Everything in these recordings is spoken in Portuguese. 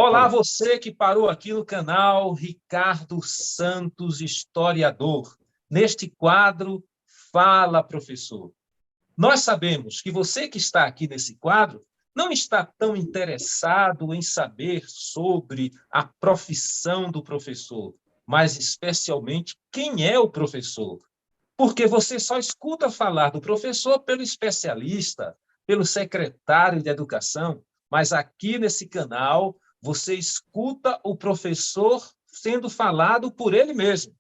Olá, Fala. você que parou aqui no canal Ricardo Santos, historiador. Neste quadro, Fala, Professor. Nós sabemos que você que está aqui nesse quadro não está tão interessado em saber sobre a profissão do professor, mas especialmente quem é o professor. Porque você só escuta falar do professor pelo especialista, pelo secretário de educação, mas aqui nesse canal você escuta o professor sendo falado por ele mesmo.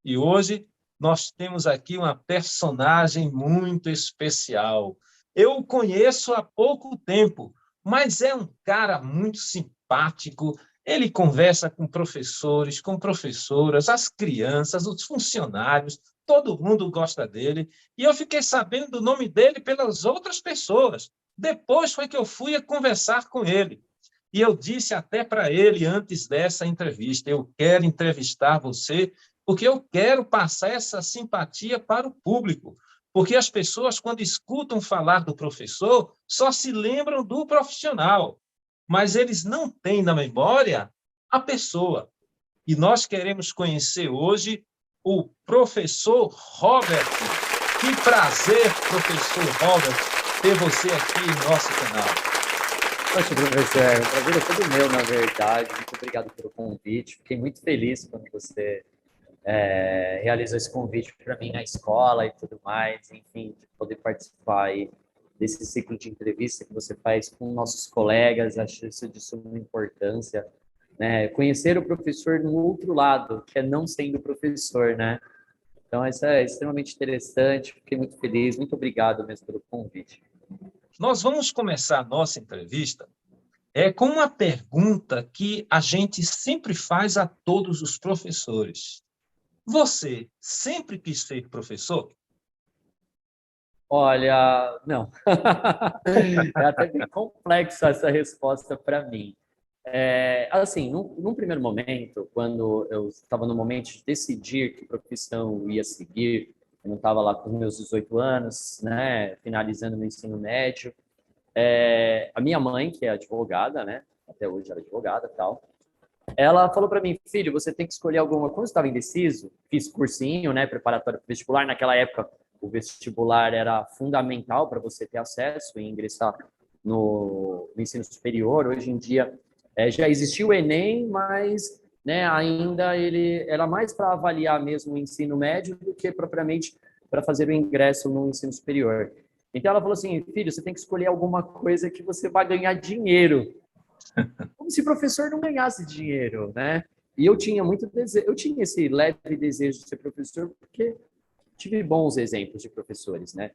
E hoje nós temos aqui uma personagem muito especial. Eu o conheço há pouco tempo, mas é um cara muito simpático. Ele conversa com professores, com professoras, as crianças, os funcionários, todo mundo gosta dele. E eu fiquei sabendo do nome dele pelas outras pessoas. Depois foi que eu fui a conversar com ele. E eu disse até para ele, antes dessa entrevista, eu quero entrevistar você porque eu quero passar essa simpatia para o público, porque as pessoas, quando escutam falar do professor, só se lembram do profissional, mas eles não têm na memória a pessoa. E nós queremos conhecer hoje o professor Robert. Que prazer, professor Robert, ter você aqui em nosso canal. Poxa, professor, o prazer é todo meu, na verdade. Muito obrigado pelo convite. Fiquei muito feliz quando você realizou esse convite para mim na escola e tudo mais. Enfim, de poder participar aí desse ciclo de entrevista que você faz com nossos colegas. Acho isso de suma importância, né? Conhecer o professor no outro lado, que é não sendo professor, né? Então, isso é extremamente interessante. Fiquei muito feliz. Muito obrigado mesmo pelo convite. Nós vamos começar a nossa entrevista com uma pergunta que a gente sempre faz a todos os professores. Você sempre quis ser professor? Olha, não. É até bem complexa essa resposta para mim. Assim, num primeiro momento, quando eu estava no momento de decidir que profissão eu ia seguir, eu não estava lá com os meus 18 anos, né, finalizando meu ensino médio, a minha mãe, que é advogada, né, até hoje ela é advogada e tal, ela falou para mim: filho, você tem que escolher alguma coisa. Eu estava indeciso, fiz cursinho, né, preparatório para vestibular. Naquela época, o vestibular era fundamental para você ter acesso e ingressar no ensino superior. Hoje em dia, já existiu o Enem, mas, né, ainda ele era mais para avaliar mesmo o ensino médio do que propriamente para fazer o ingresso no ensino superior. Então ela falou assim: filho, você tem que escolher alguma coisa que você vai ganhar dinheiro, como se professor não ganhasse dinheiro, né? E eu tinha muito desejo, eu tinha esse leve desejo de ser professor porque tive bons exemplos de professores, né?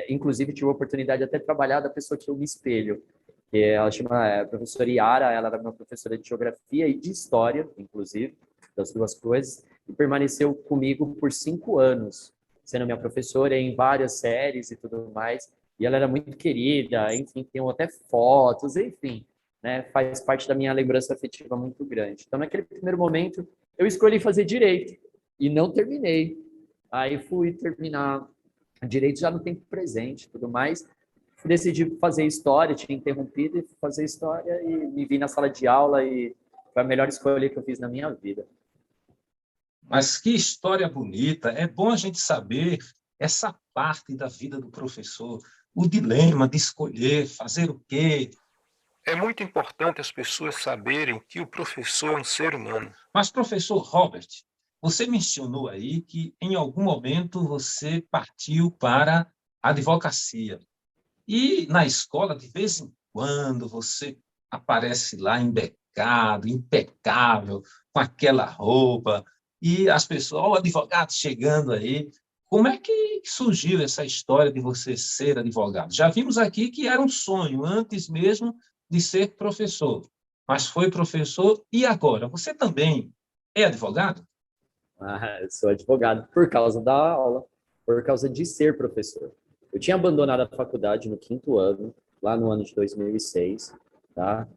Inclusive tive a oportunidade de até trabalhar da pessoa que eu me espelho, que ela chama a professora Yara. Ela era minha professora de geografia e de história, inclusive, das duas coisas, e permaneceu comigo por 5 anos, sendo minha professora em várias séries e tudo mais. E ela era muito querida, enfim, tem até fotos, enfim, né? Faz parte da minha lembrança afetiva muito grande. Então, naquele primeiro momento, eu escolhi fazer direito e não terminei. Aí fui terminar direito já no tempo presente e tudo mais. Decidi fazer história, tinha interrompido e fazer história e me vi na sala de aula e foi a melhor escolha que eu fiz na minha vida. Mas que história bonita! É bom a gente saber essa parte da vida do professor, o dilema de escolher, fazer o quê. É muito importante as pessoas saberem que o professor é um ser humano. Mas, professor Robert, você mencionou aí que em algum momento você partiu para a advocacia. E na escola, de vez em quando, você aparece lá embecado, impecável, com aquela roupa, e as pessoas, ó, o advogado chegando aí. Como é que surgiu essa história de você ser advogado? Já vimos aqui que era um sonho, antes mesmo de ser professor. Mas foi professor e agora? Você também é advogado? Eu sou advogado por causa da aula, por causa de ser professor. Eu tinha abandonado a faculdade no 5º ano, lá no ano de 2006, tá?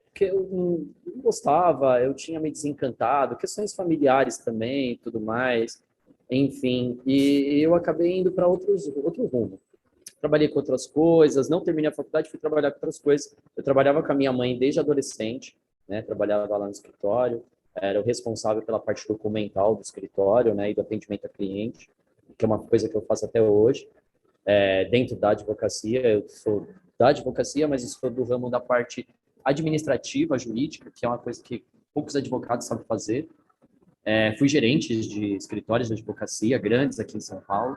Porque eu não gostava, eu tinha me desencantado, questões familiares também, tudo mais, enfim, e eu acabei indo para outro rumo. trabalhei com outras coisas, não terminei a faculdade, fui trabalhar com outras coisas. Eu trabalhava com a minha mãe desde adolescente, né? Trabalhava lá no escritório, era o responsável pela parte documental do escritório, né? E do atendimento a cliente, que é uma coisa que eu faço até hoje, dentro da advocacia. Eu sou da advocacia, mas estou do ramo da parte administrativa, jurídica, que é uma coisa que poucos advogados sabem fazer. Fui gerente de escritórios de advocacia grandes aqui em São Paulo.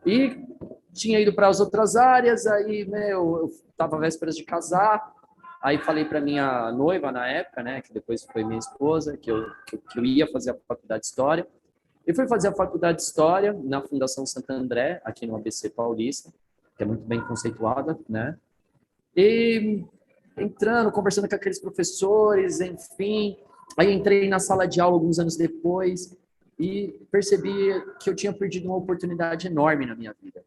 E tinha ido para as outras áreas, aí, eu estava vésperas de casar, aí falei para minha noiva na época, né, que depois foi minha esposa, que eu ia fazer a faculdade de História. E fui fazer a faculdade de História na Fundação Santo André, aqui no ABC Paulista, que é muito bem conceituada, né? E entrando, conversando com aqueles professores, enfim. Aí entrei na sala de aula alguns anos depois e percebi que eu tinha perdido uma oportunidade enorme na minha vida.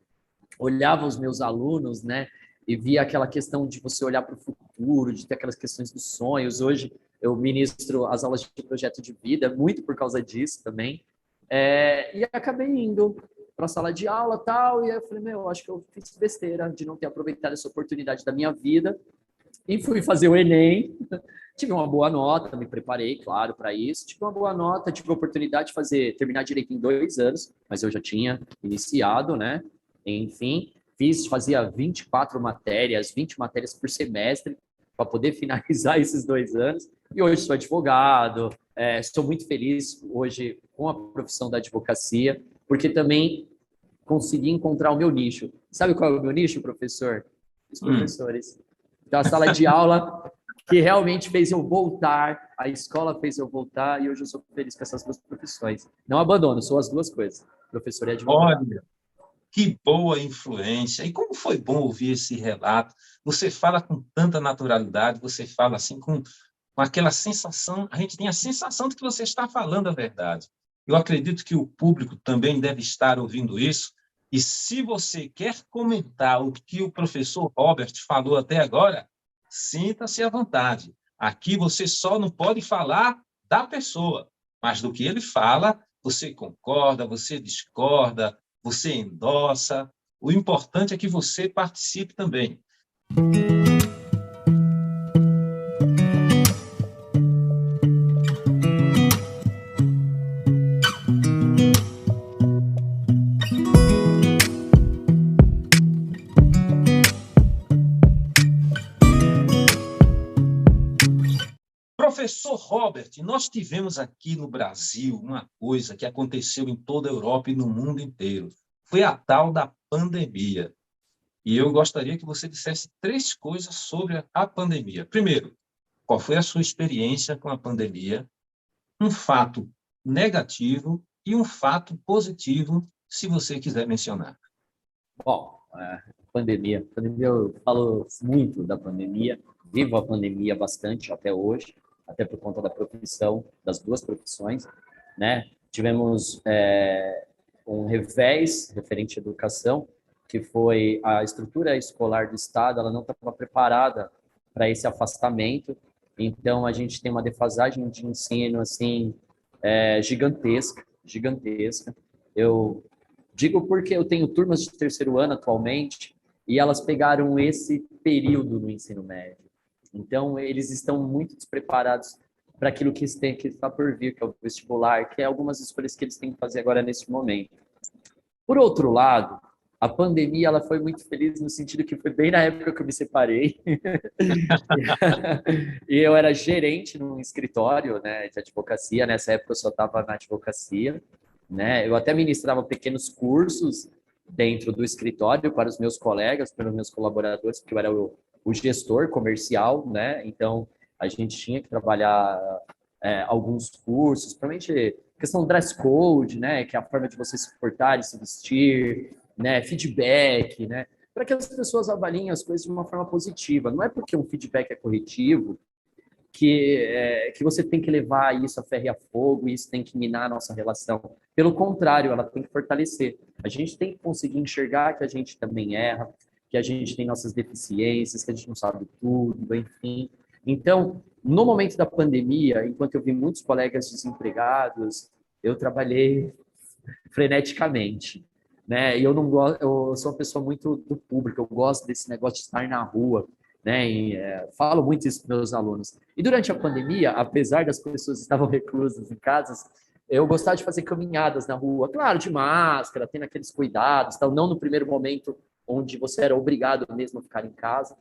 Olhava os meus alunos, né, e via aquela questão de você olhar para o futuro, de ter aquelas questões dos sonhos. Hoje eu ministro as aulas de projeto de vida, muito por causa disso também. E acabei indo para a sala de aula e tal, e aí eu falei, acho que eu fiz besteira de não ter aproveitado essa oportunidade da minha vida. E fui fazer o Enem, tive uma boa nota, me preparei, claro, para isso. Tive uma boa nota, tive a oportunidade de terminar direito em 2 anos, mas eu já tinha iniciado, né? Enfim, fazia 24 matérias, 20 matérias por semestre, para poder finalizar esses 2 anos. E hoje sou advogado, estou muito feliz hoje com a profissão da advocacia, porque também consegui encontrar o meu nicho. Sabe qual é o meu nicho, professor? Os professores. Então, a sala de aula que realmente fez eu voltar, a escola fez eu voltar, e hoje eu sou feliz com essas 2 profissões. Não abandono, sou as 2 coisas, professor e advogado. Olha, que boa influência. E como foi bom ouvir esse relato. Você fala com tanta naturalidade, você fala assim com aquela sensação, a gente tem a sensação de que você está falando a verdade. Eu acredito que o público também deve estar ouvindo isso. E se você quer comentar o que o professor Robert falou até agora, sinta-se à vontade. Aqui você só não pode falar da pessoa, mas do que ele fala, você concorda, você discorda, você endossa. O importante é que você participe também. Professor Robert, nós tivemos aqui no Brasil uma coisa que aconteceu em toda a Europa e no mundo inteiro. Foi a tal da pandemia. E eu gostaria que você dissesse 3 coisas sobre a pandemia. Primeiro, qual foi a sua experiência com a pandemia? Um fato negativo e um fato positivo, se você quiser mencionar. Bom, pandemia, eu falo muito da pandemia, vivo a pandemia bastante até hoje, até por conta da profissão, das 2 profissões, né? Tivemos um revés referente à educação, que foi a estrutura escolar do Estado, ela não estava preparada para esse afastamento, então a gente tem uma defasagem de ensino assim gigantesca. Eu digo porque eu tenho turmas de 3º ano atualmente e elas pegaram esse período no ensino médio. Então, eles estão muito despreparados para aquilo que está por vir, que é o vestibular, que é algumas escolhas que eles têm que fazer agora nesse momento. Por outro lado, a pandemia ela foi muito feliz no sentido que foi bem na época que eu me separei. E eu era gerente num escritório, né, de advocacia. Nessa época eu só estava na advocacia, né? Eu até ministrava pequenos cursos dentro do escritório para os meus colegas, para os meus colaboradores, porque eu era o gestor comercial, né? Então, a gente tinha que trabalhar alguns cursos, principalmente questão do dress code, né? Que é a forma de você se portar e se vestir, né? Feedback, né? Para que as pessoas avaliem as coisas de uma forma positiva. Não é porque um feedback é corretivo que você tem que levar isso a ferro e a fogo, e isso tem que minar a nossa relação. Pelo contrário, ela tem que fortalecer. A gente tem que conseguir enxergar que a gente também erra, que a gente tem nossas deficiências, que a gente não sabe tudo, enfim. Então, no momento da pandemia, enquanto eu vi muitos colegas desempregados, eu trabalhei freneticamente. né? E eu não gosto, eu sou uma pessoa muito do público, eu gosto desse negócio de estar na rua, né? E, falo muito isso para meus alunos. E durante a pandemia, apesar das pessoas estavam reclusas em casas, eu gostava de fazer caminhadas na rua, claro, de máscara, tendo aqueles cuidados, tal, não no primeiro momento onde você era obrigado mesmo a ficar em casa,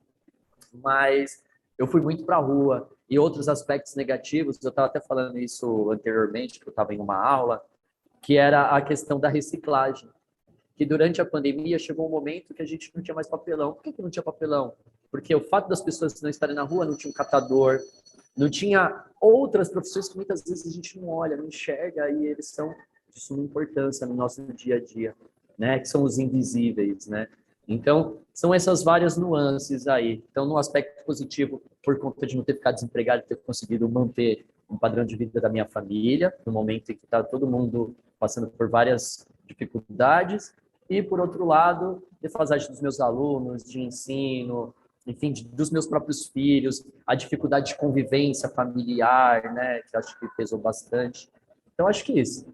mas eu fui muito para a rua. E outros aspectos negativos, eu estava até falando isso anteriormente, que eu estava em uma aula, que era a questão da reciclagem, que durante a pandemia chegou um momento que a gente não tinha mais papelão. Por que que não tinha papelão? Porque o fato das pessoas não estarem na rua, não tinha um catador, não tinha outras profissões que muitas vezes a gente não olha, não enxerga, e eles são de suma importância no nosso dia a dia, né? Que são os invisíveis, né? Então, são essas várias nuances aí. Então, no aspecto positivo, por conta de não ter ficado desempregado, ter conseguido manter um padrão de vida da minha família, no momento em que está todo mundo passando por várias dificuldades, e, por outro lado, defasagem dos meus alunos, de ensino, enfim, dos meus próprios filhos, a dificuldade de convivência familiar, né, que acho que pesou bastante. Então, acho que isso.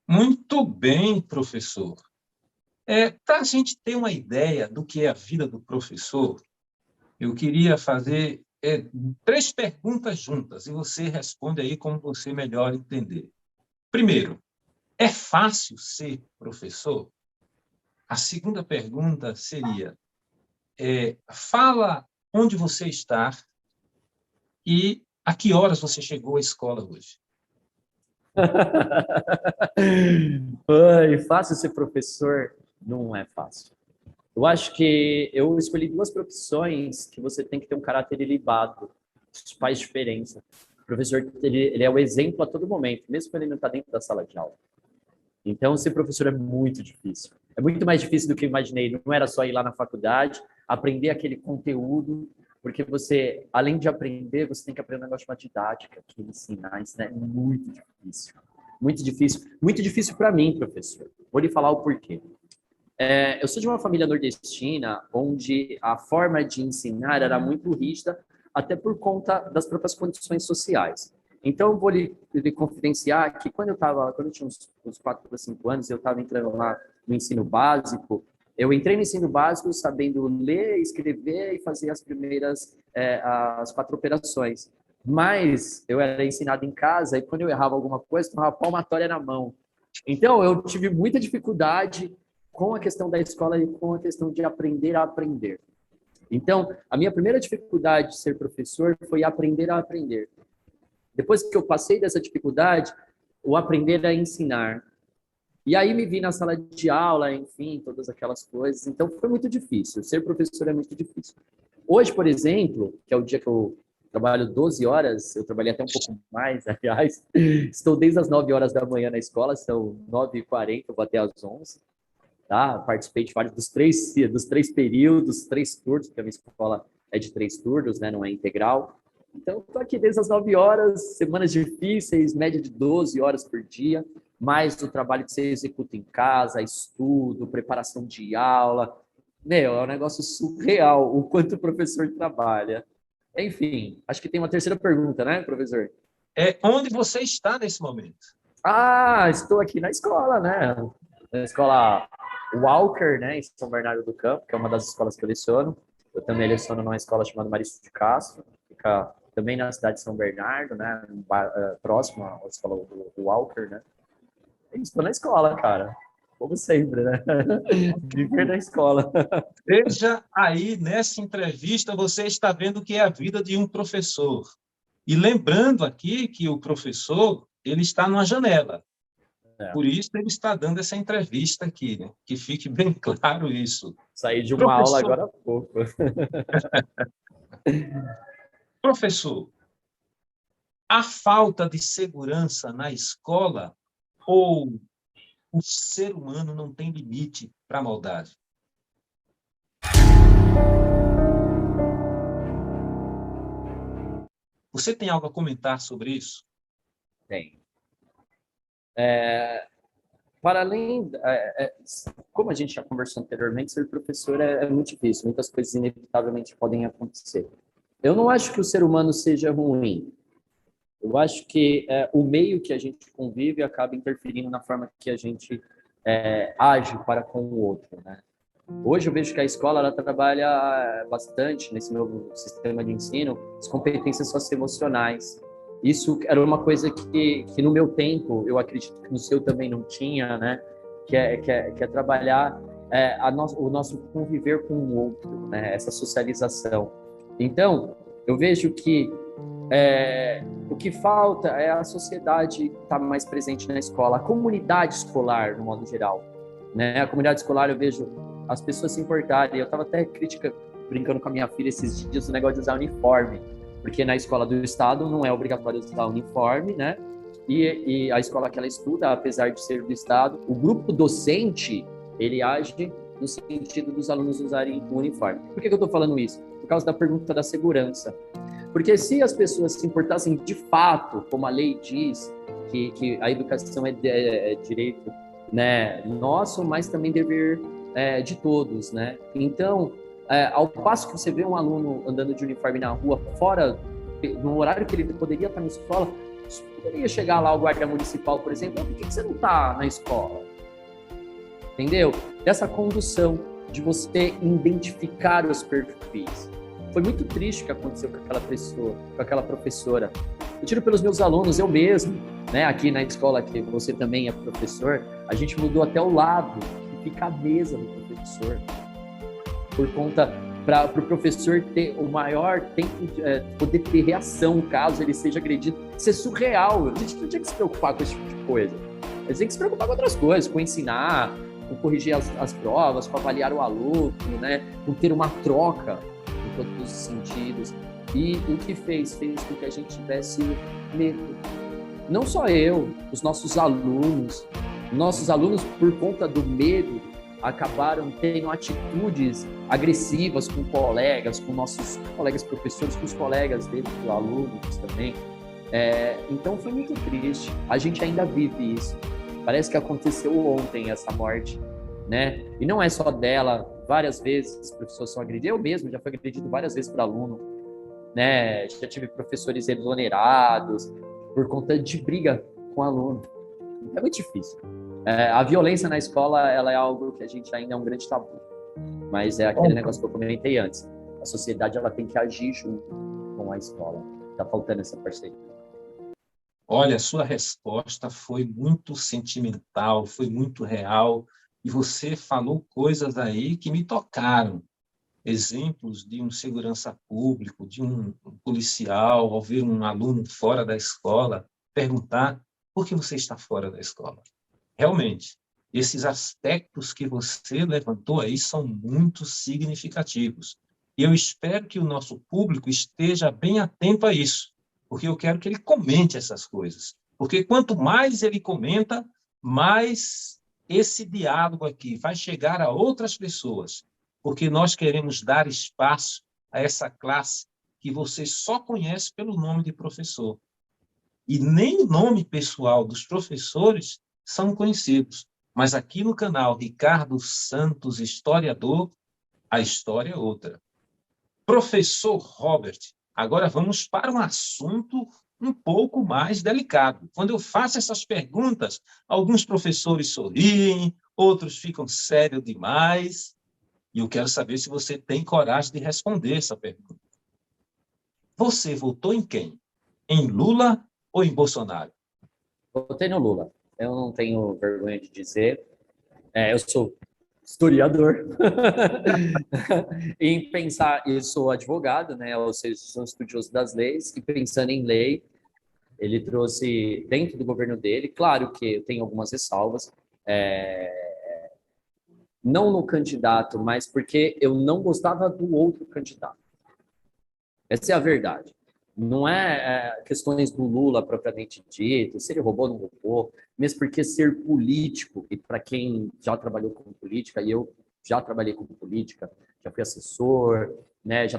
Muito bem, professor. Para a gente ter uma ideia do que é a vida do professor, eu queria fazer 3 perguntas juntas, e você responde aí como você melhor entender. Primeiro, é fácil ser professor? A segunda pergunta seria, fala onde você está e a que horas você chegou à escola hoje. Ai, fácil ser professor? Não é fácil. Eu acho que eu escolhi 2 profissões que você tem que ter um caráter ilibado. Isso faz diferença. O professor, ele é o exemplo a todo momento, mesmo quando ele não está dentro da sala de aula. Então, ser professor é muito difícil. É muito mais difícil do que eu imaginei. Não era só ir lá na faculdade, aprender aquele conteúdo, porque você, além de aprender, você tem que aprender um negócio chamado didática, que ensinar. Ensinar é muito difícil. Muito difícil. Muito difícil para mim, professor. Vou lhe falar o porquê. Eu sou de uma família nordestina, onde a forma de ensinar era muito rígida, até por conta das próprias condições sociais. Então, eu vou lhe confidenciar que quando eu tinha uns 4 ou 5 anos, eu estava entrando lá no ensino básico, eu entrei no ensino básico sabendo ler, escrever e fazer as primeiras, as 4 operações. Mas eu era ensinado em casa e quando eu errava alguma coisa, eu tomava palmatória na mão. Então, eu tive muita dificuldade com a questão da escola e com a questão de aprender a aprender. Então, a minha primeira dificuldade de ser professor foi aprender a aprender. Depois que eu passei dessa dificuldade, o aprender a ensinar. E aí me vi na sala de aula, enfim, todas aquelas coisas. Então, foi muito difícil. Ser professor é muito difícil. Hoje, por exemplo, que é o dia que eu trabalho 12 horas, eu trabalhei até um pouco mais, aliás, estou desde as 9 horas da manhã na escola, são 9h40, eu vou até às 11. Tá? Participei de vários dos três períodos, 3 turnos, porque a minha escola é de 3 turnos, né? Não é integral. Então, estou aqui desde as 9 horas, semanas difíceis, média de 12 horas por dia, mais o trabalho que você executa em casa, estudo, preparação de aula. Meu, é um negócio surreal o quanto o professor trabalha. Enfim, acho que tem uma terceira pergunta, né, professor? Onde você está nesse momento? Ah, estou aqui na escola, né? Na escola Walker, né, em São Bernardo do Campo, que é uma das escolas que eu leciono. Eu também leciono numa escola chamada Marício de Castro, fica também na cidade de São Bernardo, né, próximo à escola do Walker, né. Estou na escola, cara, como sempre, né, viver na escola. Veja aí, nessa entrevista, você está vendo o que é a vida de um professor. E lembrando aqui que o professor, ele está numa janela. Por isso ele está dando essa entrevista aqui, né? Que fique bem claro isso. Saí de uma aula Professor, agora há pouco. professor, a falta de segurança na escola ou o ser humano não tem limite para a maldade? Você tem algo a comentar sobre isso? Tem. Para além, como a gente já conversou anteriormente, ser professor é muito difícil, muitas coisas inevitavelmente podem acontecer. Eu não acho que o ser humano seja ruim. Eu acho que o meio que a gente convive acaba interferindo na forma que a gente age para com o outro, né? Hoje eu vejo que a escola ela trabalha bastante nesse novo sistema de ensino as competências socioemocionais. Isso era uma coisa que no meu tempo, eu acredito que no seu também não tinha, né? Que é trabalhar o nosso conviver com o outro, né? Essa socialização. Então, eu vejo que o que falta é a sociedade estar mais presente na escola, a comunidade escolar, no modo geral, né? A comunidade escolar, eu vejo as pessoas se importarem. Eu estava até brincando com a minha filha esses dias o negócio de usar uniforme, porque na escola do estado não é obrigatório usar uniforme, né? E a escola que ela estuda, apesar de ser do estado, o grupo docente, ele age no sentido dos alunos usarem o uniforme. Por que eu estou falando isso? Por causa da pergunta da segurança. Porque se as pessoas se importassem de fato, como a lei diz, que a educação é direito, né, nosso, mas também dever de todos, né? Então, ao passo que você vê um aluno andando de uniforme na rua, fora, no horário que ele poderia estar na escola, poderia chegar lá o guarda municipal, por exemplo, por que você não está na escola? Entendeu? Dessa condução de você identificar os perfis. Foi muito triste o que aconteceu com aquela pessoa, com aquela professora. Eu tiro pelos meus alunos, eu mesmo, né? Aqui na escola, que você também é professor, a gente mudou até o lado que fica a mesa do professor, por conta para o professor ter o maior tempo de poder ter reação caso ele seja agredido. Isso é surreal. A gente não tinha que se preocupar com esse tipo de coisa. A gente tem que se preocupar com outras coisas, com ensinar, com corrigir as provas, com avaliar o aluno, né? Com ter uma troca em todos os sentidos. E o que fez com que a gente tivesse medo. Não só eu, os nossos alunos, por conta do medo, acabaram tendo atitudes agressivas com colegas, com nossos colegas professores, com os colegas deles, alunos também. Então foi muito triste. A gente ainda vive isso. Parece que aconteceu ontem essa morte, né? E não é só dela. Várias vezes as pessoas são agredidas. Eu mesmo já fui agredido várias vezes por aluno, né? Já tive professores exonerados por conta de briga com aluno. É muito difícil. A violência na escola, ela é algo que a gente ainda é um grande tabu. Mas é aquele negócio que eu comentei antes. A sociedade, ela tem que agir junto com a escola. Está faltando essa parceria. Olha, a sua resposta foi muito sentimental, foi muito real, e você falou coisas aí que me tocaram. Exemplos de um segurança público, de um policial, ao ver um aluno fora da escola, perguntar por que você está fora da escola. Realmente, esses aspectos que você levantou aí são muito significativos. E eu espero que o nosso público esteja bem atento a isso, porque eu quero que ele comente essas coisas. Porque quanto mais ele comenta, mais esse diálogo aqui vai chegar a outras pessoas, porque nós queremos dar espaço a essa classe que você só conhece pelo nome de professor. E nem o nome pessoal dos professores são conhecidos. Mas aqui no canal Ricardo Santos, historiador, a história é outra. Professor Robert, agora vamos para um assunto um pouco mais delicado. Quando eu faço essas perguntas, alguns professores sorriem, outros ficam sérios demais, e eu quero saber se você tem coragem de responder essa pergunta. Você votou em quem? Em Lula ou em Bolsonaro? Votei no Lula. Eu não tenho vergonha de dizer. Eu sou historiador. Em pensar, eu sou advogado, né? Ou seja, sou estudioso das leis, e pensando em lei, ele trouxe dentro do governo dele, claro que eu tenho algumas ressalvas, não no candidato, mas porque eu não gostava do outro candidato. Essa é a verdade. Não questões do Lula propriamente dito, se ele roubou ou não roubou, mesmo porque ser político, e para quem já trabalhou com política, e eu já trabalhei com política, já fui assessor, né, já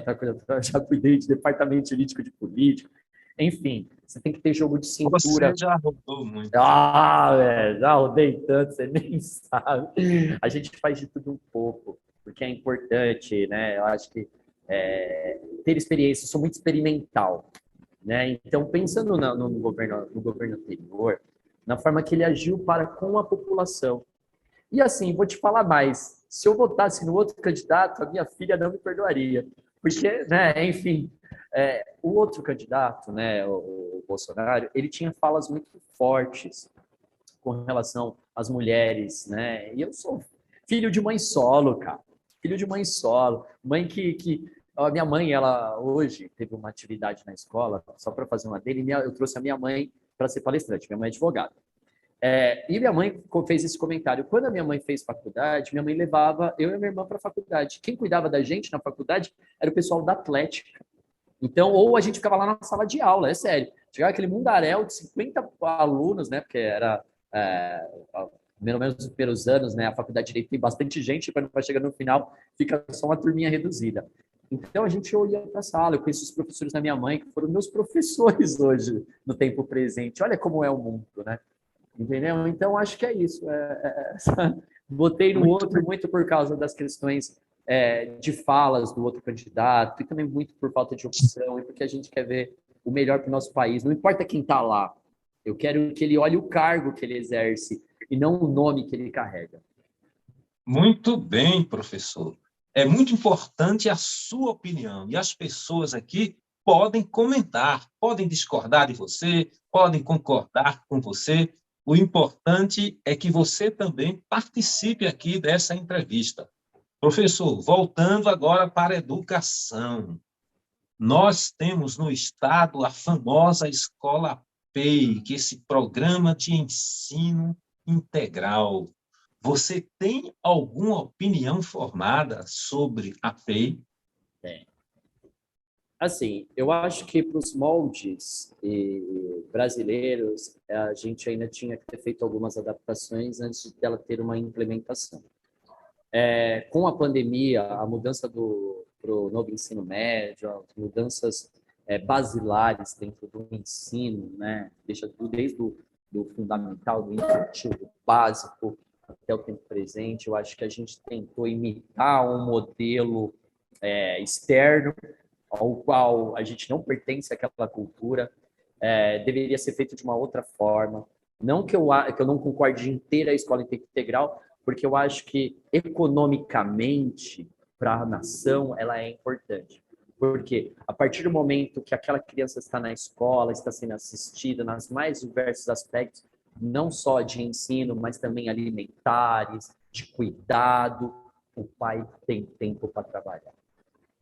cuidei de departamento jurídico de político, enfim, você tem que ter jogo de cintura. Você já rodou muito. Já rodei tanto, você nem sabe. A gente faz de tudo um pouco, porque é importante, né? Eu acho que ter experiência, eu sou muito experimental, né? Então, pensando no governo anterior, na forma que ele agiu para com a população, E assim, vou te falar mais, se eu votasse no outro candidato, a minha filha não me perdoaria, porque, né, enfim, o outro candidato, né, o Bolsonaro, ele tinha falas muito fortes com relação às mulheres, né, e eu sou filho de mãe solo, cara, filho de mãe solo, mãe que a minha mãe, ela hoje teve uma atividade na escola, só para fazer uma dele, eu trouxe a minha mãe para ser palestrante, minha mãe é advogada. E minha mãe fez esse comentário. Quando a minha mãe fez faculdade, minha mãe levava eu e a minha irmã para a faculdade. Quem cuidava da gente na faculdade era o pessoal da Atlética. Então, ou a gente ficava lá na sala de aula, é sério. Chegava aquele mundaréu de 50 alunos, né? Porque era, pelo menos nos primeiros anos, né? A faculdade de Direito tem bastante gente, quando vai chegando no final, fica só uma turminha reduzida. Então, a gente ia para a sala. Eu conheço os professores da minha mãe, que foram meus professores hoje, no tempo presente. Olha como é o mundo, né? Entendeu? Então, acho que é isso. Votei no outro muito por causa das questões de falas do outro candidato e também muito por falta de opção e porque a gente quer ver o melhor para o nosso país. Não importa quem está lá. Eu quero que ele olhe o cargo que ele exerce e não o nome que ele carrega. Muito bem, professor. É muito importante a sua opinião e as pessoas aqui podem comentar, podem discordar de você, podem concordar com você. O importante é que você também participe aqui dessa entrevista. Professor, voltando agora para a educação. Nós temos no estado a famosa Escola PEI, que é esse programa de ensino integral. Você tem alguma opinião formada sobre a PEI? Assim, eu acho que para os moldes brasileiros, a gente ainda tinha que ter feito algumas adaptações antes dela ter uma implementação. Com a pandemia, a mudança para o novo ensino médio, as mudanças basilares dentro do ensino, né? Deixa tudo desde do fundamental, do infantil, do básico, até o tempo presente. Eu acho que a gente tentou imitar um modelo externo, ao qual a gente não pertence àquela cultura, deveria ser feito de uma outra forma. Não que eu não concorde em ter a escola integral, porque eu acho que economicamente, para a nação, ela é importante. Porque a partir do momento que aquela criança está na escola, está sendo assistida nas mais diversos aspectos, não só de ensino, mas também alimentares, de cuidado, o pai tem tempo para trabalhar,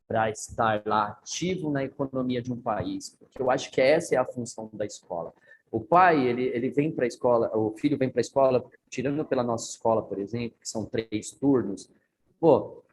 para estar lá ativo na economia de um país, porque eu acho que essa é a função da escola. O pai, ele vem para a escola, o filho vem para a escola, tirando pela nossa escola, por exemplo, que são 3 turnos, pô,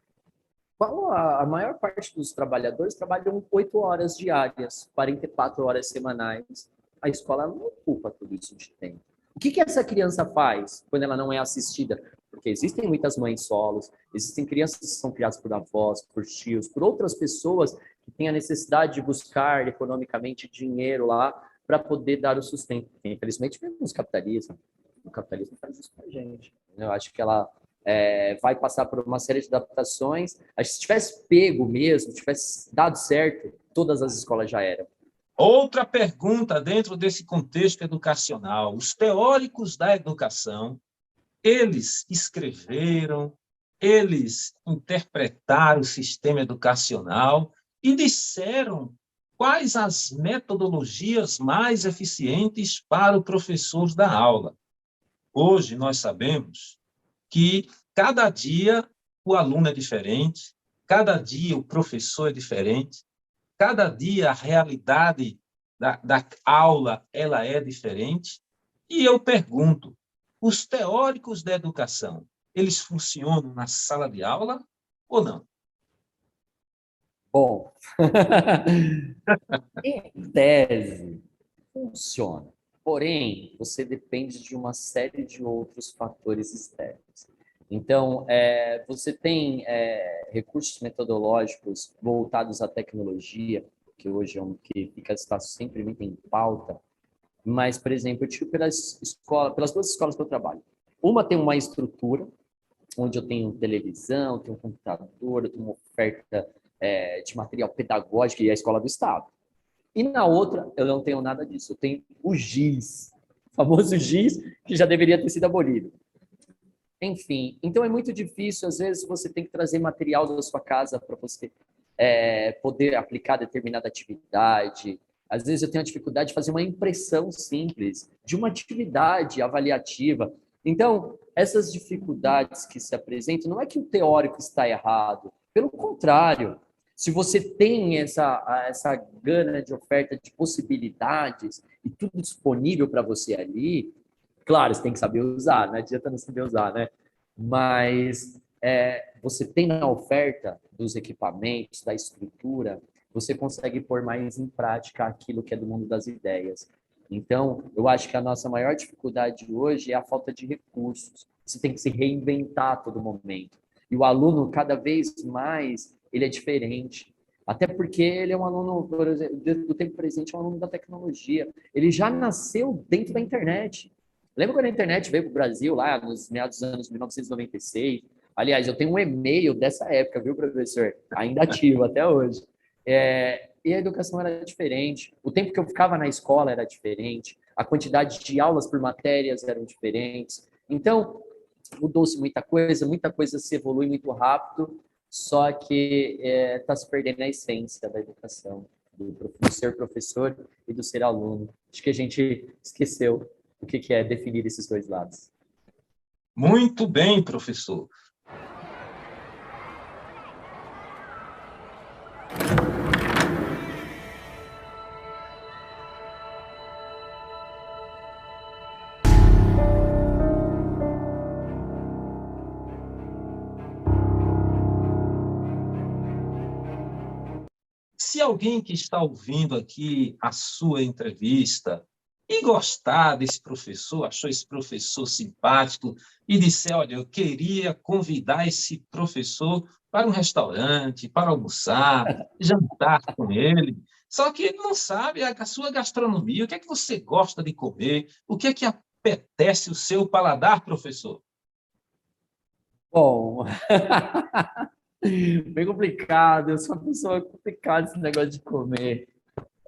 a maior parte dos trabalhadores trabalham 8 horas diárias, 44 horas semanais. A escola não ocupa tudo isso de tempo. O que essa criança faz quando ela não é assistida? Porque existem muitas mães solos, existem crianças que são criadas por avós, por tios, por outras pessoas que têm a necessidade de buscar economicamente dinheiro lá para poder dar o sustento. Infelizmente, vemos capitalismo. O capitalismo faz isso com a gente. Eu acho que ela vai passar por uma série de adaptações. Acho que se tivesse pego mesmo, tivesse dado certo, todas as escolas já eram. Outra pergunta dentro desse contexto educacional. Os teóricos da educação, eles escreveram, eles interpretaram o sistema educacional e disseram quais as metodologias mais eficientes para o professor da aula. Hoje, nós sabemos que cada dia o aluno é diferente, cada dia o professor é diferente, cada dia a realidade da aula ela é diferente. E eu pergunto, os teóricos da educação, eles funcionam na sala de aula ou não? Bom, em tese, funciona. Porém, você depende de uma série de outros fatores externos. Então, você tem recursos metodológicos voltados à tecnologia, que hoje é um que está sempre muito em pauta, mas, por exemplo, eu tive pelas 2 escolas que eu trabalho. Uma tem uma estrutura, onde eu tenho televisão, tenho um computador, eu tenho uma oferta de material pedagógico e a escola do Estado. E na outra, eu não tenho nada disso. Eu tenho o GIS, o famoso GIS, que já deveria ter sido abolido. enfim. Então, é muito difícil, às vezes, você tem que trazer material da sua casa para você poder aplicar determinada atividade. Às vezes, eu tenho a dificuldade de fazer uma impressão simples de uma atividade avaliativa. Então, essas dificuldades que se apresentam, não é que o teórico está errado, pelo contrário, se você tem essa gana de oferta de possibilidades e tudo disponível para você ali, claro, você tem que saber usar, não adianta não saber usar, né? Mas você tem na oferta dos equipamentos, da estrutura, você consegue pôr mais em prática aquilo que é do mundo das ideias. Então, eu acho que a nossa maior dificuldade hoje é a falta de recursos. Você tem que se reinventar a todo momento. E o aluno, cada vez mais, ele é diferente. Até porque ele é um aluno, por exemplo, do tempo presente, é um aluno da tecnologia. Ele já nasceu dentro da internet. Lembra quando a internet veio para o Brasil, lá nos meados dos anos 1996? Aliás, eu tenho um e-mail dessa época, viu, professor? Ainda ativo até hoje. E a educação era diferente, o tempo que eu ficava na escola era diferente, a quantidade de aulas por matérias eram diferentes. Então, mudou-se muita coisa se evolui muito rápido, só que está se perdendo a essência da educação, do ser professor e do ser aluno. Acho que a gente esqueceu o que é definir esses dois lados. Muito bem, professor. Se alguém que está ouvindo aqui a sua entrevista e gostar desse professor, achou esse professor simpático e disser, olha, eu queria convidar esse professor para um restaurante, para almoçar, jantar com ele, só que ele não sabe a sua gastronomia, o que é que você gosta de comer, o que é que apetece o seu paladar, professor? Bom, bem complicado, eu sou uma pessoa complicada esse negócio de comer.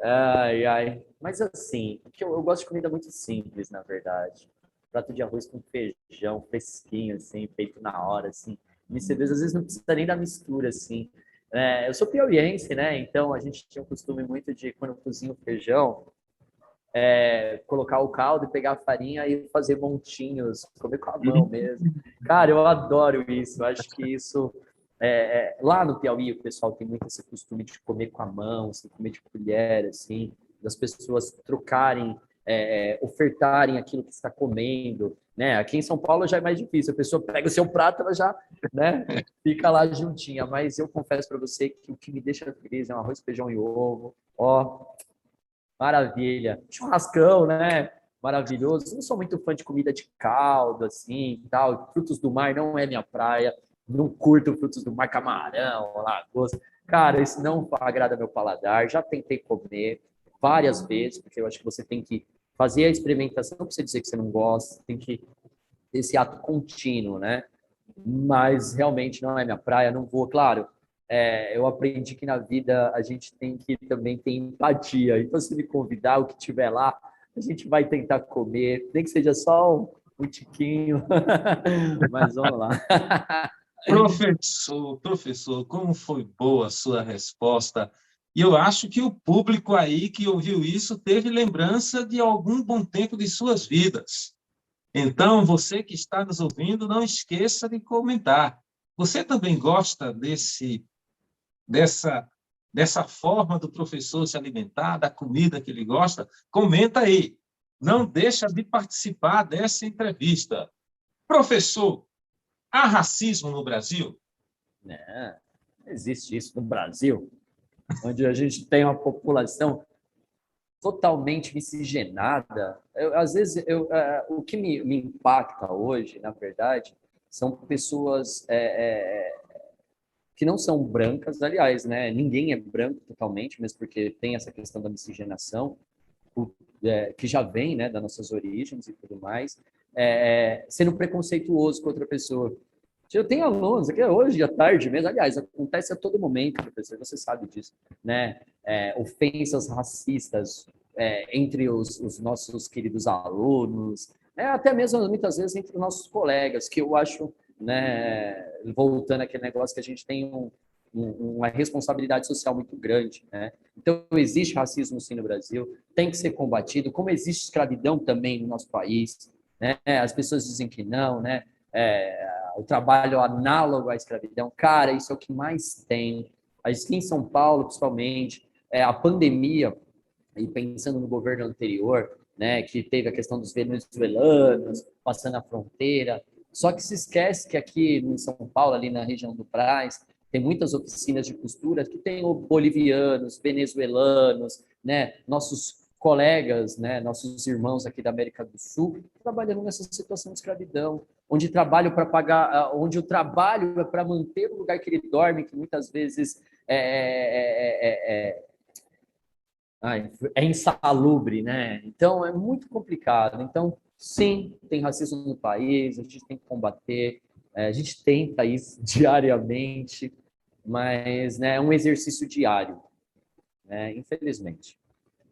Ai, ai. Mas assim, porque eu gosto de comida muito simples, na verdade. Prato de arroz com feijão, fresquinho, assim, feito na hora, assim. Às vezes não precisa nem da mistura, assim. Eu sou piauiense, né? Então a gente tinha um costume muito de, quando eu cozinho feijão, colocar o caldo e pegar a farinha e fazer montinhos, comer com a mão mesmo. Cara, eu adoro isso. Eu acho que isso lá no Piauí, o pessoal tem muito esse costume de comer com a mão, assim, comer de colher, assim, das pessoas trocarem, ofertarem aquilo que está comendo, né? Aqui em São Paulo já é mais difícil, a pessoa pega o seu prato, ela já, né, fica lá juntinha, mas eu confesso para você que o que me deixa feliz é um arroz, feijão e ovo, ó, maravilha. Churrascão, né? Maravilhoso. Não sou muito fã de comida de caldo, assim, tal. Frutos do mar não é minha praia. Não curto frutos do mar, camarão, lagosta. Cara, isso não agrada meu paladar. Já tentei comer várias vezes, porque eu acho que você tem que fazer a experimentação para você dizer que você não gosta, tem que ter esse ato contínuo, né? Mas realmente não é minha praia, não vou. Claro, eu aprendi que na vida a gente tem que também ter empatia. Então, se me convidar, o que tiver lá, a gente vai tentar comer, nem que seja só um tiquinho, mas vamos lá. Professor, como foi boa a sua resposta. E eu acho que o público aí que ouviu isso teve lembrança de algum bom tempo de suas vidas. Então, você que está nos ouvindo, não esqueça de comentar. Você também gosta dessa forma do professor se alimentar, da comida que ele gosta? Comenta aí. Não deixa de participar dessa entrevista. Professor, há racismo no Brasil? Não existe isso no Brasil, onde a gente tem uma população totalmente miscigenada. Às vezes, o que me impacta hoje, na verdade, são pessoas que não são brancas, aliás, né? Ninguém é branco totalmente, mas porque tem essa questão da miscigenação, que já vem, né, das nossas origens e tudo mais, sendo preconceituoso com outra pessoa. Eu tenho alunos aqui hoje à tarde mesmo, aliás, acontece a todo momento, professor, você sabe disso, né? Ofensas racistas entre os nossos queridos alunos, Até mesmo muitas vezes entre os nossos colegas, que eu acho, né, voltando àquele negócio que a gente tem uma responsabilidade social muito grande, né? Então, existe racismo sim no Brasil, tem que ser combatido, como existe escravidão também no nosso país, né? As pessoas dizem que não, né? O trabalho análogo à escravidão, cara, isso é o que mais tem. Aqui em São Paulo, principalmente, a pandemia, e pensando no governo anterior, né, que teve a questão dos venezuelanos passando a fronteira. Só que se esquece que aqui em São Paulo, ali na região do Brás, tem muitas oficinas de costura que tem bolivianos, venezuelanos, né, nossos colegas, né, nossos irmãos aqui da América do Sul, trabalhando nessa situação de escravidão, onde trabalho para pagar, onde o trabalho é para manter o lugar que ele dorme, que muitas vezes é insalubre, né? Então, é muito complicado. Então, sim, tem racismo no país, a gente tem que combater, a gente tenta isso diariamente, mas, né, é um exercício diário, né? Infelizmente.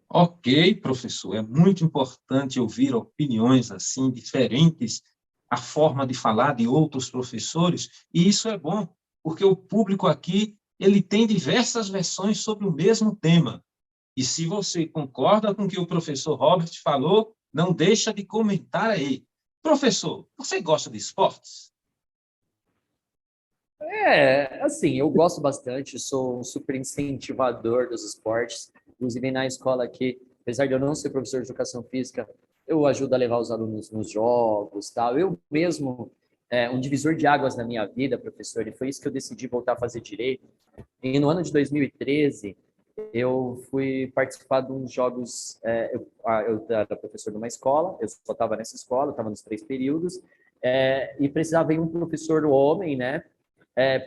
Ok, professor, é muito importante ouvir opiniões assim diferentes, a forma de falar de outros professores, e isso é bom, porque o público aqui ele tem diversas versões sobre o mesmo tema. E se você concorda com o que o professor Robert falou, não deixa de comentar aí. Professor, você gosta de esportes? Assim, eu gosto bastante, sou um super incentivador dos esportes, inclusive na escola aqui, apesar de eu não ser professor de educação física, eu ajudo a levar os alunos nos jogos, tal. Eu mesmo, um divisor de águas na minha vida, professor, e foi isso que eu decidi voltar a fazer direito. E no ano de 2013, eu fui participar de uns jogos, eu era professor de uma escola, eu só estava nessa escola, estava nos 3 períodos, e precisava ir um professor homem, né,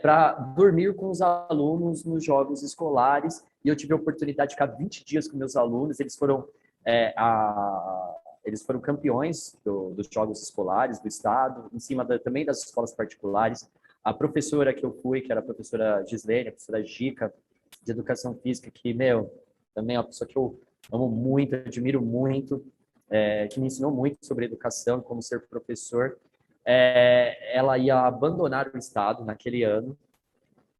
para dormir com os alunos nos jogos escolares, e eu tive a oportunidade de ficar 20 dias com meus alunos, eles foram campeões dos jogos escolares do estado, em cima também das escolas particulares. A professora que eu fui, que era a professora Gislene, a professora Gica, de educação física, que, também é uma pessoa que eu amo muito, admiro muito, que me ensinou muito sobre educação, como ser professor. Ela ia abandonar o estado naquele ano,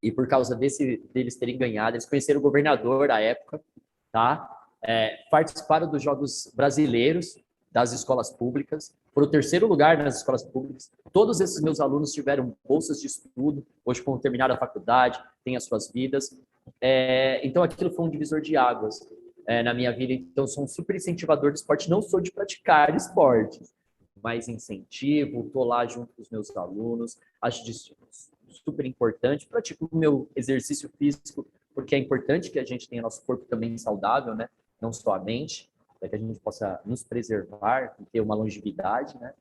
e por causa deles terem ganhado, eles conheceram o governador à época, tá? Participaram dos Jogos Brasileiros das escolas públicas, foram o 3º lugar nas escolas públicas. Todos esses meus alunos tiveram bolsas de estudo, hoje como terminaram a faculdade, têm as suas vidas. Então, aquilo foi um divisor de águas na minha vida. Então, sou um super incentivador de esporte. Não sou de praticar esportes, mas incentivo, estou lá junto com os meus alunos. Acho super importante. Pratico o meu exercício físico, porque é importante que a gente tenha nosso corpo também saudável, né? Não só a mente, para que a gente possa nos preservar e ter uma longevidade, né?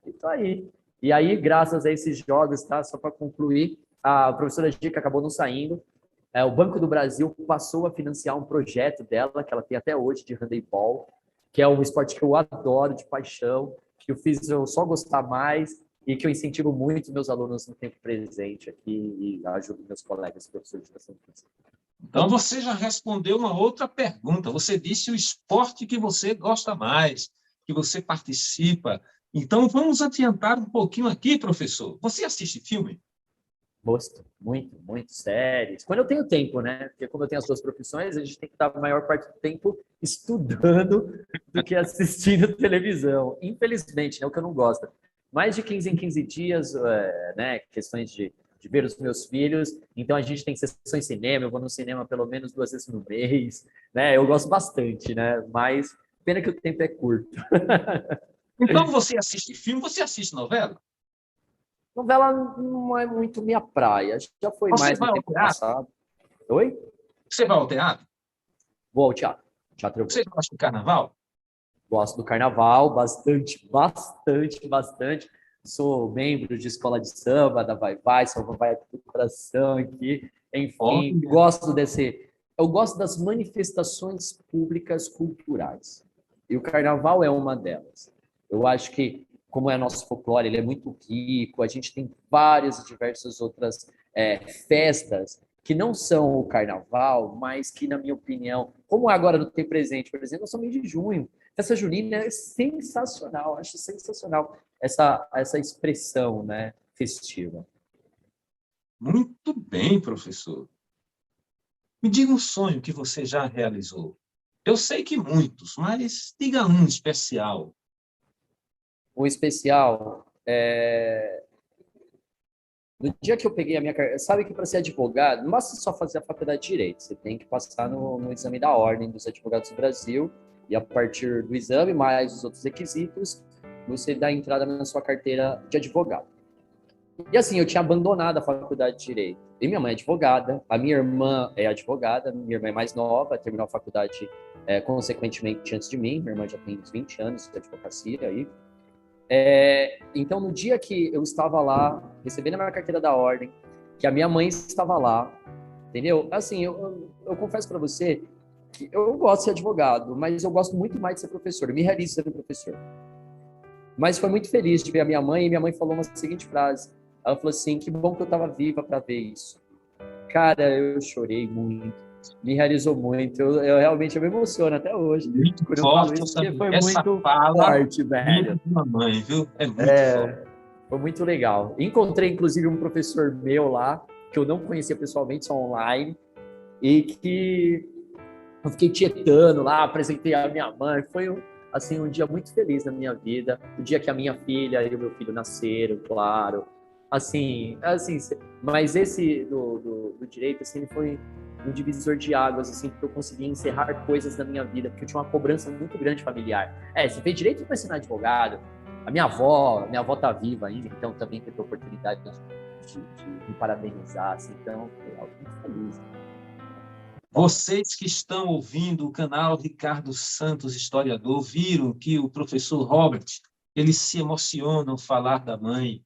E tô aí. E aí, graças a esses jogos, tá? Só para concluir, a professora Gica acabou não saindo. O Banco do Brasil passou a financiar um projeto dela, que ela tem até hoje, de handebol, que é um esporte que eu adoro, de paixão, que eu fiz eu só gostar mais e que eu incentivo muito meus alunos no tempo presente aqui e ajudo meus colegas professores de educação física. Então, você já respondeu uma outra pergunta. Você disse o esporte que você gosta mais, que você participa. Então, vamos adiantar um pouquinho aqui, professor. Você assiste filme? Gosto, muito, muito séries. Quando eu tenho tempo, né? Porque como eu tenho as 2 profissões, a gente tem que estar a maior parte do tempo estudando do que assistindo televisão. Infelizmente, é o que eu não gosto. Mais de 15 em 15 dias, né? Questões de ver os meus filhos. Então, a gente tem sessões de cinema. Eu vou no cinema pelo menos 2 vezes no mês. Né? Eu gosto bastante, né? Mas pena que o tempo é curto. Então, você assiste filme, você assiste novela? Novela não é muito minha praia. Já foi Você mais no vai ao tempo teatro? passado. Oi? Você vai ao teatro? Vou ao teatro. Teatro eu vou. Você gosta de carnaval? Gosto do carnaval, bastante, bastante, bastante. Sou membro de escola de samba, da Vai Vai, sou Vai Vai do coração aqui. Enfim, Olha, gosto desse. Eu gosto das manifestações públicas culturais. E o carnaval é uma delas. Eu acho que, como é nosso folclore, ele é muito rico, a gente tem várias e diversas outras festas que não são o carnaval, mas que, na minha opinião, como agora não tem presente, por exemplo, eu sou mês de junho. Festa junina é sensacional, acho sensacional essa expressão, né, festiva. Muito bem, professor. Me diga um sonho que você já realizou. Eu sei que muitos, mas diga um especial. O especial, no dia que eu peguei a minha carteira, sabe que para ser advogado, não basta só fazer a faculdade de Direito, você tem que passar no exame da Ordem dos Advogados do Brasil, e a partir do exame, mais os outros requisitos, você dá entrada na sua carteira de advogado. E assim, eu tinha abandonado a faculdade de Direito. E minha mãe é advogada, a minha irmã é advogada, minha irmã é mais nova, terminou a faculdade consequentemente antes de mim, minha irmã já tem uns 20 anos de advocacia aí. Então, no dia que eu estava lá, recebendo a minha carteira da ordem, que a minha mãe estava lá, entendeu? Assim, eu confesso para você que eu gosto de ser advogado, mas eu gosto muito mais de ser professor, eu me realizo sendo professor. Mas foi muito feliz de ver a minha mãe, e minha mãe falou uma seguinte frase, ela falou assim, que bom que eu estava viva para ver isso. Cara, eu chorei muito, me realizou muito, eu realmente me emociono até hoje. Muito quando forte, eu falo isso, porque foi essa muito fala forte, velho. de uma mãe, viu? É muito forte. Foi muito legal. Encontrei, inclusive, um professor meu lá, que eu não conhecia pessoalmente, só online, e que eu fiquei tietando lá, apresentei a minha mãe. Foi assim, um dia muito feliz na minha vida. O dia que a minha filha e o meu filho nasceram, claro. Assim, mas esse do direito, assim, foi um divisor de águas, assim, porque eu consegui encerrar coisas da minha vida, porque eu tinha uma cobrança muito grande familiar. Você fez direito para ser advogado. A minha avó tá viva ainda, então também teve a oportunidade de me parabenizar, assim, então foi algo muito feliz. Vocês que estão ouvindo o canal Ricardo Santos Historiador viram que o professor Robert, ele se emociona ao falar da mãe,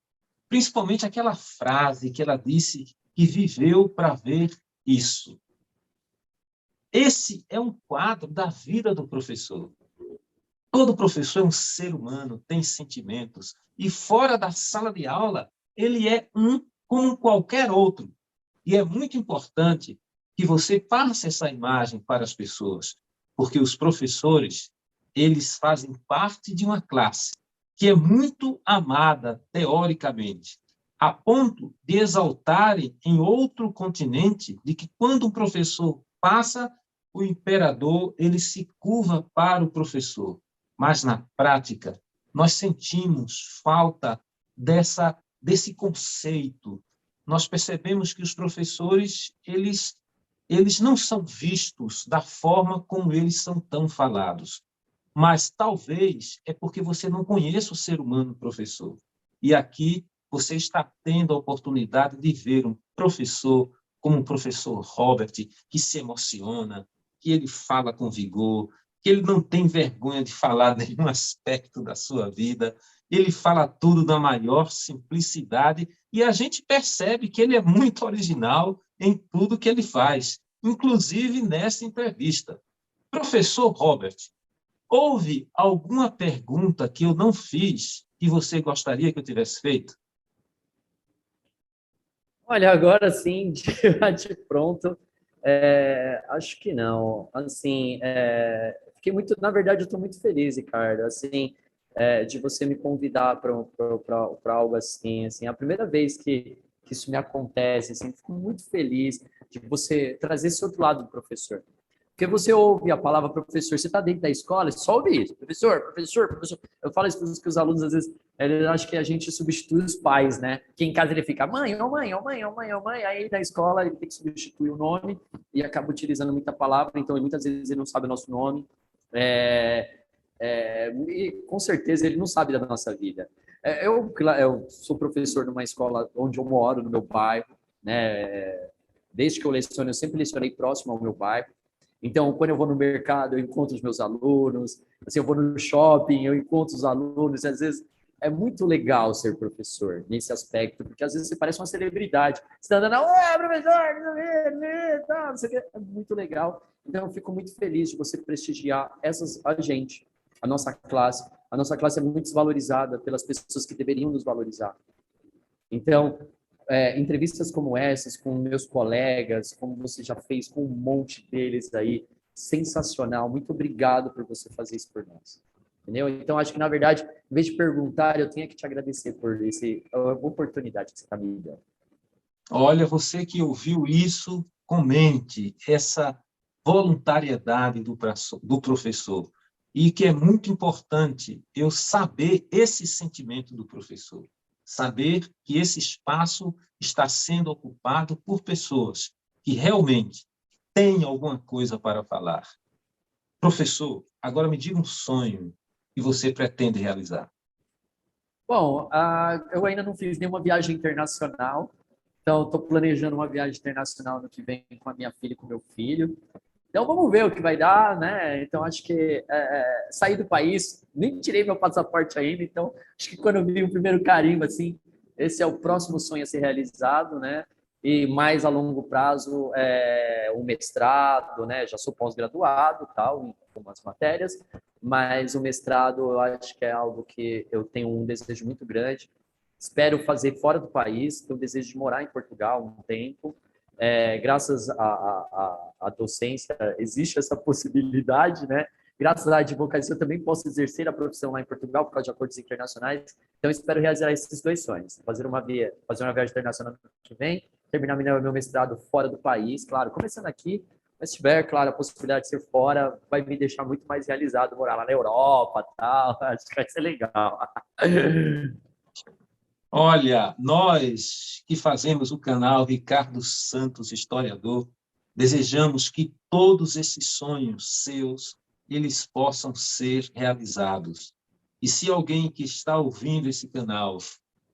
principalmente aquela frase que ela disse que viveu para ver isso. Esse é um quadro da vida do professor. Todo professor é um ser humano, tem sentimentos, e fora da sala de aula, ele é como qualquer outro. E é muito importante que você passe essa imagem para as pessoas, porque os professores, eles fazem parte de uma classe que é muito amada teoricamente, a ponto de exaltarem em outro continente de que quando um professor passa, o imperador ele se curva para o professor. Mas na prática, nós sentimos falta desse conceito. Nós percebemos que os professores, eles não são vistos da forma como eles são tão falados. Mas talvez é porque você não conhece o ser humano professor. E aqui você está tendo a oportunidade de ver um professor como o professor Robert, que se emociona, que ele fala com vigor, que ele não tem vergonha de falar nenhum aspecto da sua vida, ele fala tudo na maior simplicidade e a gente percebe que ele é muito original em tudo que ele faz, inclusive nessa entrevista. Professor Robert, houve alguma pergunta que eu não fiz que você gostaria que eu tivesse feito? Olha, agora sim, de pronto, acho que não. Assim, fiquei muito, na verdade, eu estou muito feliz, Ricardo, assim, de você me convidar para algo assim, assim, é a primeira vez que isso me acontece, assim, fico muito feliz de você trazer esse outro lado do professor. Porque você ouve a palavra professor, você está dentro da escola, você só ouve isso, professor, professor, professor. Eu falo isso para os alunos, às vezes, eles acham que a gente substitui os pais, né? Que em casa ele fica mãe, ô mãe, ô mãe, ô mãe, ô mãe. Aí na escola ele tem que substituir o nome e acaba utilizando muita palavra, então muitas vezes ele não sabe o nosso nome. E com certeza ele não sabe da nossa vida. Eu sou professor numa escola onde eu moro, no meu bairro, né? Desde que eu leciono, eu sempre lecionei próximo ao meu bairro. Então, quando eu vou no mercado, eu encontro os meus alunos. Assim, eu vou no shopping, eu encontro os alunos. E, às vezes, é muito legal ser professor nesse aspecto, porque às vezes você parece uma celebridade. Você está andando, professor, não sei o quê. É muito legal. Então, eu fico muito feliz de você prestigiar a gente, a nossa classe. A nossa classe é muito desvalorizada pelas pessoas que deveriam nos valorizar. Então, entrevistas como essas, com meus colegas, como você já fez com um monte deles aí, sensacional. Muito obrigado por você fazer isso por nós. Entendeu? Então, acho que, na verdade, em vez de perguntar, eu tenho que te agradecer por essa oportunidade que você está me dando. Olha, você que ouviu isso, comente essa voluntariedade do professor. E que é muito importante eu saber esse sentimento do professor. Saber que esse espaço está sendo ocupado por pessoas que realmente têm alguma coisa para falar. Professor, agora me diga um sonho que você pretende realizar. Bom, eu ainda não fiz nenhuma viagem internacional, então estou planejando uma viagem internacional no que vem com a minha filha e com o meu filho. Então vamos ver o que vai dar, né? Então acho que sair do país, nem tirei meu passaporte ainda, então acho que quando eu vi o primeiro carimbo, assim, esse é o próximo sonho a ser realizado, né? E mais a longo prazo, o mestrado, né? Já sou pós-graduado, tal, em algumas matérias, mas o mestrado eu acho que é algo que eu tenho um desejo muito grande. Espero fazer fora do país, tenho o desejo de morar em Portugal um tempo. Graças à docência, existe essa possibilidade, né? Graças à advocacia, eu também posso exercer a profissão lá em Portugal por causa de acordos internacionais. Então, espero realizar esses dois sonhos. Fazer uma viagem internacional no ano que vem, terminar meu mestrado fora do país, claro, começando aqui, mas se tiver, claro, a possibilidade de ser fora, vai me deixar muito mais realizado morar lá na Europa, tal. Acho que vai ser legal. Olha, nós que fazemos o canal Ricardo Santos Historiador, desejamos que todos esses sonhos seus, eles possam ser realizados. E se alguém que está ouvindo esse canal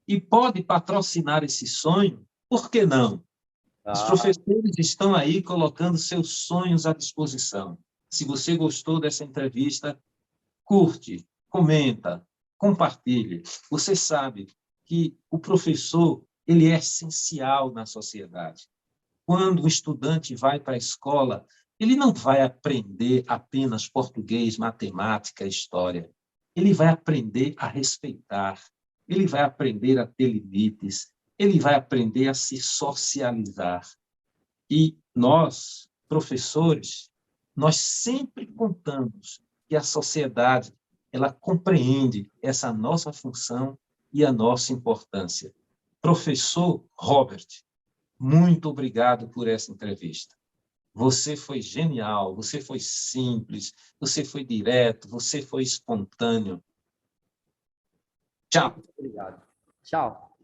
e pode patrocinar esse sonho, por que não? Os professores estão aí colocando seus sonhos à disposição. Se você gostou dessa entrevista, curte, comenta, compartilhe. Você sabe que o professor ele é essencial na sociedade. Quando o estudante vai para a escola, ele não vai aprender apenas português, matemática, história. Ele vai aprender a respeitar, ele vai aprender a ter limites, ele vai aprender a se socializar. E nós, professores, nós sempre contamos que a sociedade ela compreende essa nossa função e a nossa importância. Professor Robert, muito obrigado por essa entrevista. Você foi genial, você foi simples, você foi direto, você foi espontâneo. Tchau. Muito obrigado. Tchau.